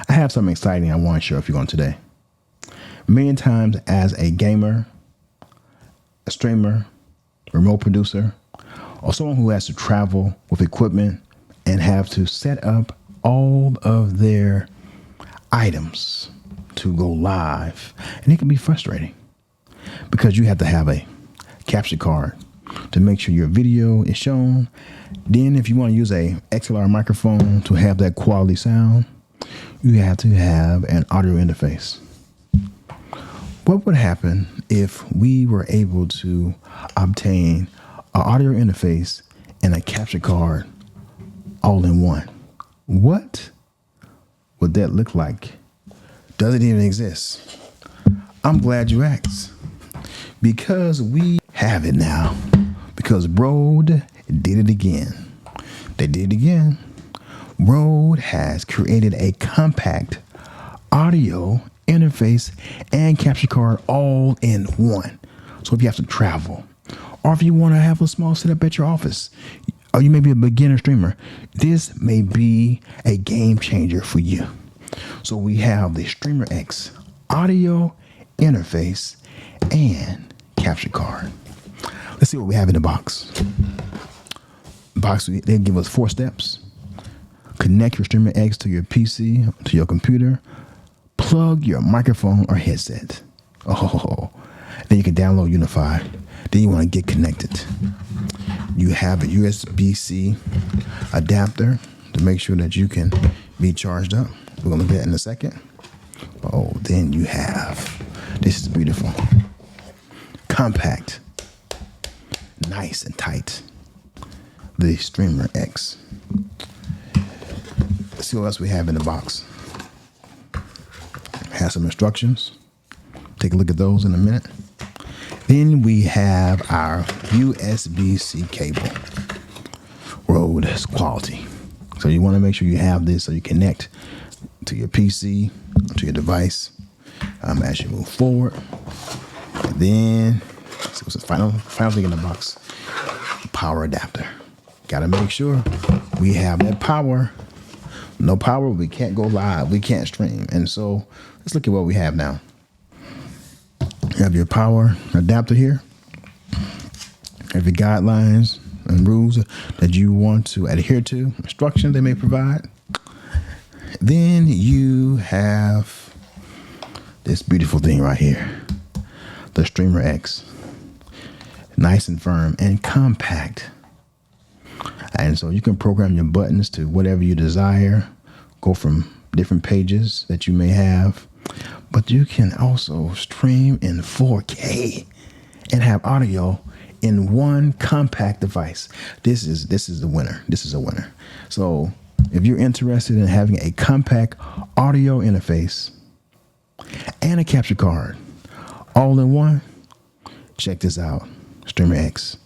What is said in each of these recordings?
I have something exciting I want to share with you on today. Many times as a gamer, a streamer, remote producer, or someone who has to travel with equipment and have to set up all of their items to go live. And it can be frustrating because you have to have a capture card to make sure your video is shown. Then if you want to use a XLR microphone to have that quality sound, you have to have an audio interface. What would happen if we were able to obtain an audio interface and a capture card all in one? What would that look like? Does it even exist? I'm glad you asked, because we have it now. Because Rode did it again. They did it again. Rode has created a compact audio interface and capture card all in one. So if you have to travel, or if you want to have a small setup at your office, or you may be a beginner streamer, this may be a game changer for you. So we have the Streamer X audio interface and capture card. Let's see what we have in the box. They give us 4 steps. Connect your Streamer X to your PC, to your computer. Plug your microphone or headset. Then you can download Unify. Then you want to get connected. You have a USB-C adapter to make sure that you can be charged up. We're going to look at that in a second. Then you have, this is beautiful. Compact. Nice and tight. The Streamer X. Let's see what else we have in the box. Has some instructions. Take a look at those in a minute. Then we have our USB-C cable. Rode quality. So you want to make sure you have this so you connect to your PC, to your device as you move forward. And then, so what's the final thing in the box? Power adapter. Got to make sure we have that power. No power, we can't go live. We can't stream. And so let's look at what we have now. You have your power adapter here. You have your guidelines and rules that you want to adhere to, instructions they may provide. Then you have this beautiful thing right here, the Streamer X. Nice and firm and compact. And so you can program your buttons to whatever you desire, go from different pages that you may have, but you can also stream in 4K and have audio in one compact device. This is the winner. This is a winner. So if you're interested in having a compact audio interface and a capture card all in one, check this out. Streamer X.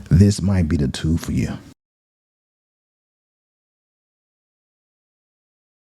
This might be the tool for you.